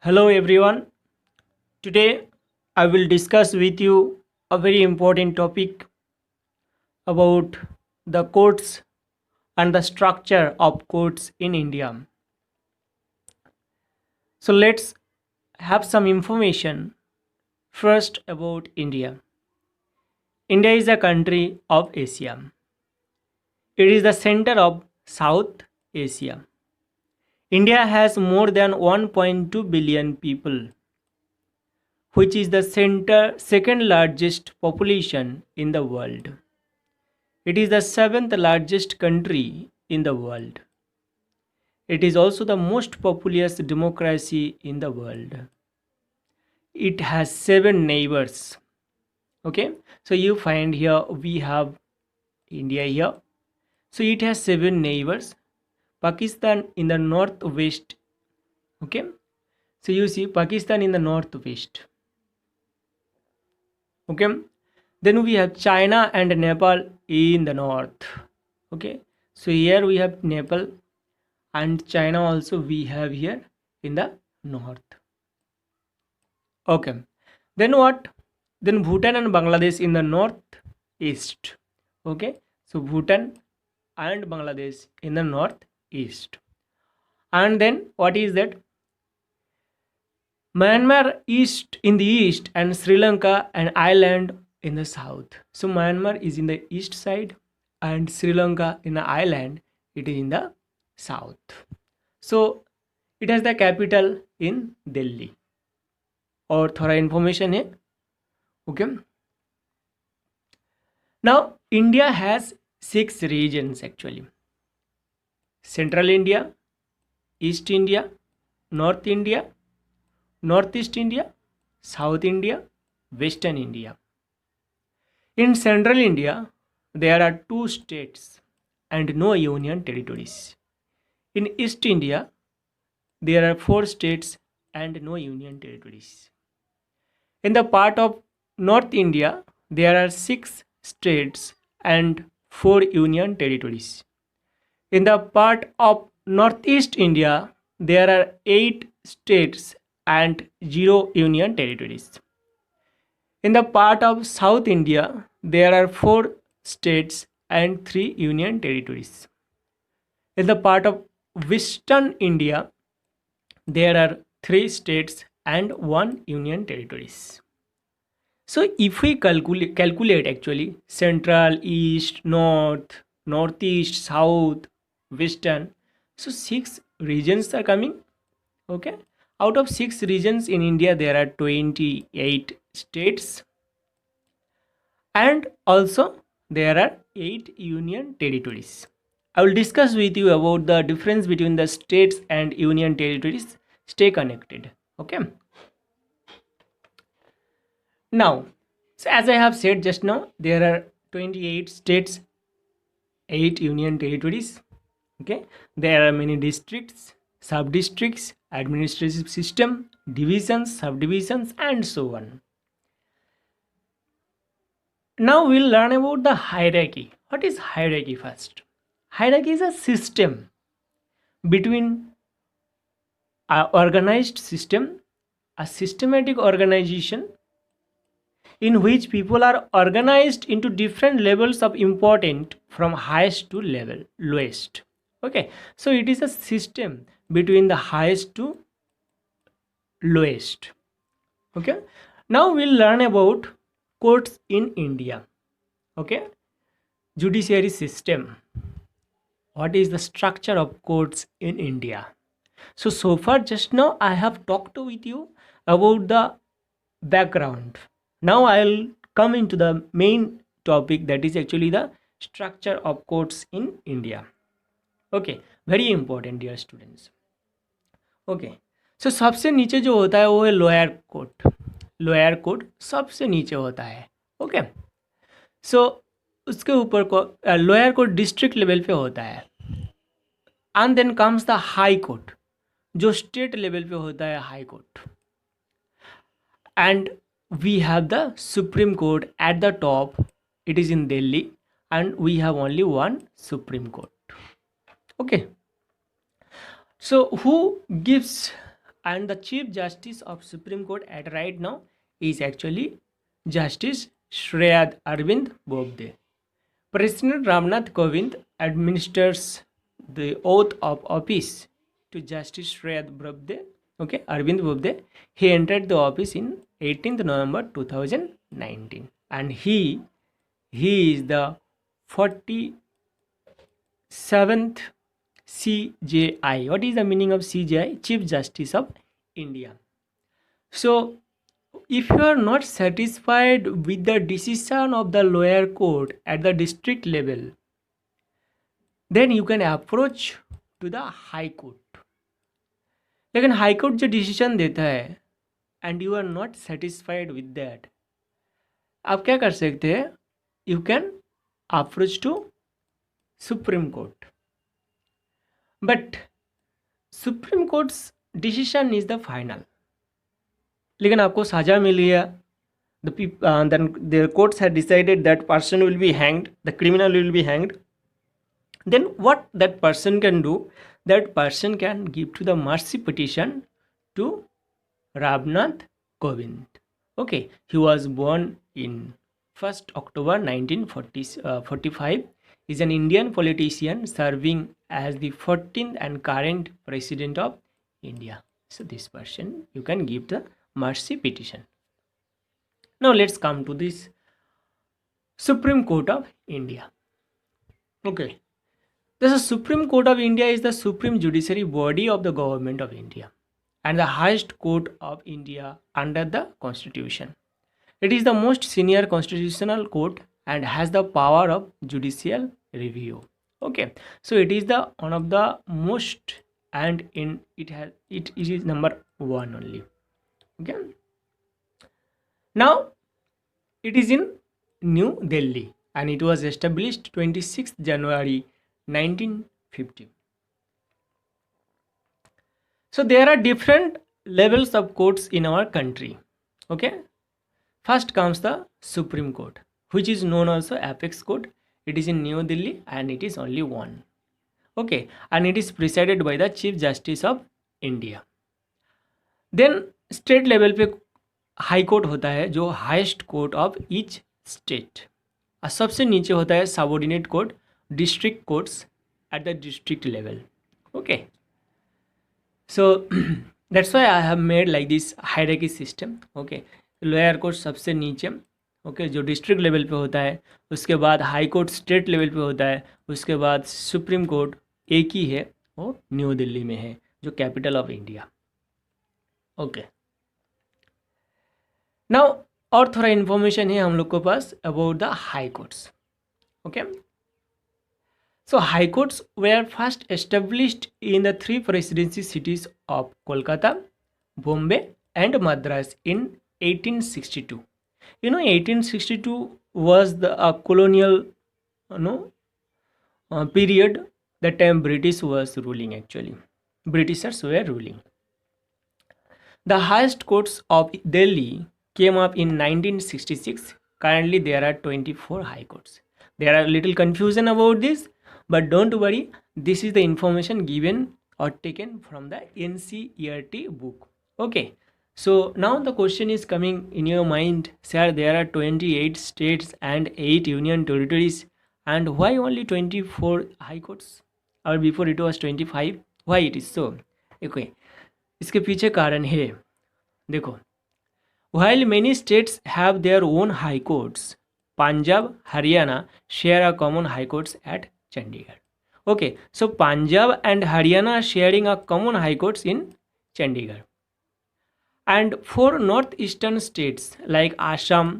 Hello everyone. Today I will discuss with you a very important topic about the courts and the structure of courts in India. So let's have some information first about India. India is a country of Asia. It is the center of South Asia. India has more than 1.2 billion people, which is the second largest population in the world. It is the seventh largest country in the world. It is also the most populous democracy in the world. It has seven neighbors. Okay, so you find here we have India here. So it has seven neighbors. Pakistan in the northwest. Okay, so you see Pakistan in the northwest. Okay, then we have China and Nepal in the north. Okay, so here we have Nepal and China also we have here in the north. Okay, then what? Then Bhutan and Bangladesh in the northeast. Okay, so Bhutan and Bangladesh in the northeast. And then what is that? Myanmar east in the east and Sri Lanka and Ireland in the south. So Myanmar is in the east side and Sri Lanka in the island it is in the south. So it has the capital in Delhi. और थोड़ा information है okay now India has 6 regions actually. Central India, East India, North India, Northeast India, South India, Western India. In Central India there are 2 states and no union territories. In East India there are 4 states and no union territories. In the part of North India, there are 6 states and 4 union territories. In the part of Northeast India, there are 8 states and 0 union territories. In the part of South India, there are 4 states and 3 union territories. In the part of Western India, there are 3 states and 1 union territories. So if we calculate actually central, east, north, northeast, south, western, so 6 regions are coming. Okay, out of 6 regions in India there are 28 states and also there are 8 union territories. I will discuss with you about the difference between the states and union territories. Stay connected. Okay, now so as I have said just now, there are 28 states, 8 union territories. Okay, there are many districts, sub districts, administrative system, divisions, subdivisions and so on. Now we'll learn about the hierarchy. What is hierarchy first? Hierarchy is a system between an organized system, a systematic organization in which people are organized into different levels of importance from highest to level lowest. Okay, so it is a system between the highest to lowest. Okay, now we'll learn about courts in India. Okay, judiciary system. What is the structure of courts in India? So far just now I have talked with you about the background. Now I'll come into the main topic, that is actually the structure of courts in India. Okay, very important dear students. Okay, so सबसे नीचे जो होता है वो है lower court. Lower court सबसे नीचे होता है. ओके, सो उसके ऊपर को लोअर कोर्ट डिस्ट्रिक्ट लेवल पे होता है. And then comes the high court जो स्टेट लेवल पे होता है, high court. And we have the Supreme Court at the top. It is in Delhi and we have only one Supreme Court. Okay, so who gives and the Chief Justice of Supreme Court at right now is actually Justice Shreyad Arvind Bobde. President Ramnath Kovind administers the oath of office to Justice Shreyad Bobde. Okay, Arvind Bobde. He entered the office in 18th November 2019, and he is the 47th CJI. What is the meaning of CJI? Chief Justice of India. So, if you are not satisfied with the decision of the lower court at the district level, then you can approach to the high court. लेकिन high court जो decision देता है and you are not satisfied with that, आप क्या कर सकते हैं? You can approach to supreme court. But supreme court's decision is the final. लेकिन आपको सजा मिल गया, then the courts had decided that person will be hanged, the criminal will be hanged. Then what that person can do? That person can give to the mercy petition to Ramnath Kovind. Okay, he was born in 1st October 1945. Is an Indian politician serving as the 14th and current president of India. So this person you can give the mercy petition. Now let's come to this Supreme Court of India. Okay. The Supreme Court of India is the supreme judiciary body of the government of India and the highest court of India under the Constitution. It is the most senior constitutional court and has the power of judicial review. Okay, so it is the one of the most, and it is number 1 only. Okay, now it is in New Delhi and it was established 26th January 1950. So there are different levels of courts in our country. Okay, first comes the Supreme Court, which is known also Apex Court. It is in New Delhi and it is only one. Okay, and it is presided by the Chief Justice of India. Then state level पे high court होता है जो highest court of each state, और सबसे नीचे होता है subordinate court, district courts at the district level. Okay, so that's why I have made like this hierarchy system. Okay, lower court सबसे नीचे, okay, जो डिस्ट्रिक्ट लेवल पे होता है, उसके बाद हाई कोर्ट स्टेट लेवल पे होता है, उसके बाद सुप्रीम कोर्ट एक ही है, वो न्यू दिल्ली में है जो capital of India. Okay, now और थोड़ा इन्फॉर्मेशन है हम लोग के पास about the high courts. Okay, so high courts were first established in the 3 presidency cities of Kolkata, Bombay and Madras in 1862. You know, 1862 was the colonial period. That time British was ruling actually. Britishers were ruling. The highest courts of Delhi came up in 1966. Currently there are 24 high courts. There are little confusion about this, but don't worry, this is the information given or taken from the NCERT book. Okay, so now the question is coming in your mind, sir, there are 28 states and 8 union territories, and why only 24 high courts, or before it was 25? Why it is so? Okay, इसके पीछे कारण है. देखो, while many states have their own high courts, Punjab, Haryana share a common high courts at Chandigarh. Okay, so Punjab and Haryana are sharing a common high courts in Chandigarh. And 4 northeastern states like Assam,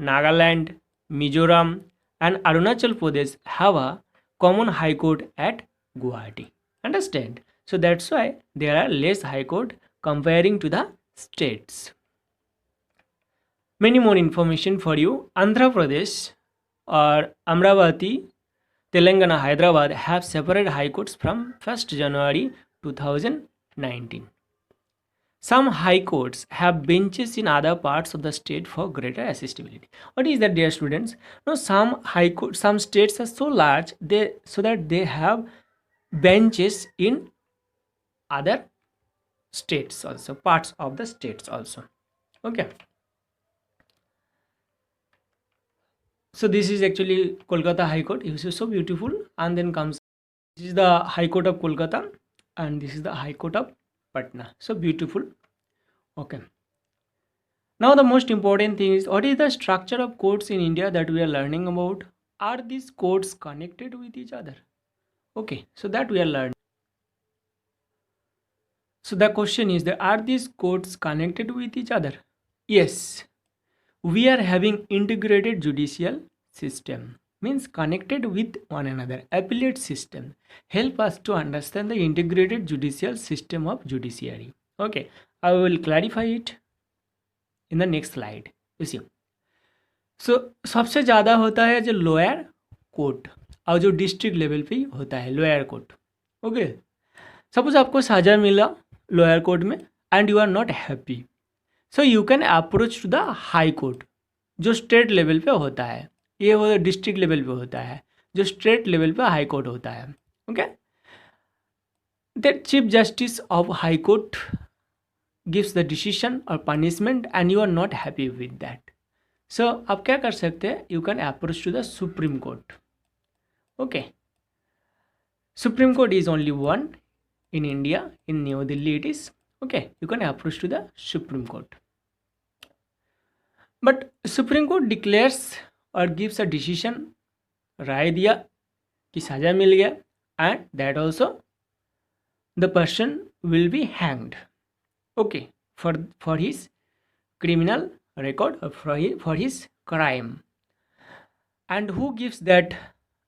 Nagaland, Mizoram and Arunachal Pradesh have a common high court at Guwahati. Understand? So that's why there are less high court comparing to the states. Many more information for you. Andhra Pradesh or Amravati, Telangana, Hyderabad have separate high courts from 1st January 2019. Some high courts have benches in other parts of the state for greater accessibility. What is that, dear students? No, some high courts, some states are so large so that they have benches in other states also, parts of the states also. Okay, so this is actually Kolkata High Court. It is so beautiful. And then comes, this is the High Court of Kolkata, and this is the High Court of Patna. So beautiful. Okay, now the most important thing is, what is the structure of courts in India that we are learning about? Are these courts connected with each other? Okay, so that we are learning. So the question is that, are these courts connected with each other? Yes, we are having integrated judicial system, means connected with one another. Appellate system help us to understand the integrated judicial system of judiciary. Okay, I will clarify it in the next slide. You see, so सबसे ज़्यादा होता है जो lower court, और जो district level पे होता है लोअर कोर्ट. ओके, सपोज आपको सजा मिला लोअर कोर्ट में and you are not happy, so you can approach to the high court जो स्टेट लेवल पे होता है. ये वो डिस्ट्रिक्ट लेवल पे होता है, जो स्टेट लेवल पे हाई कोर्ट होता है. Okay, the chief justice of high court gives the decision और punishment and you are not happy with that. So आप क्या कर सकते हैं, you can approach to the supreme court. Okay, supreme court is only one in India, in New Delhi it is. Okay, you can approach to the Supreme Court. But Supreme Court declares or gives a decision, राय दिया कि सजा मिल गया, and that also the person will be hanged. Okay, for his criminal record or for his crime. And who gives that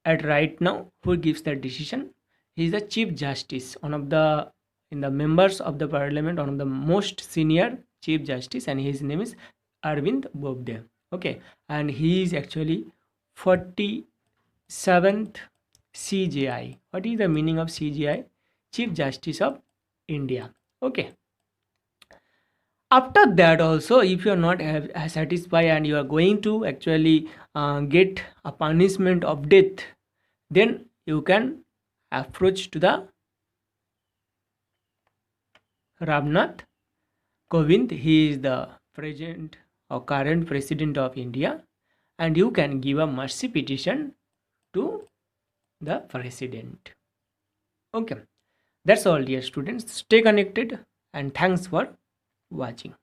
at right now? Who gives that decision? He is the Chief Justice, one of the in the members of the parliament, one of the most senior Chief Justice, and his name is Arvind Bobde. Okay, and he is actually 47th CJI. What is the meaning of CJI? Chief Justice of India. Okay. After that also, if you are not satisfied and you are going to actually get a punishment of death, then you can approach to the Ramnath Kovind. He is the present or current president of India, and you can give a mercy petition to the president. Okay, that's all dear students. Stay connected and thanks for watching.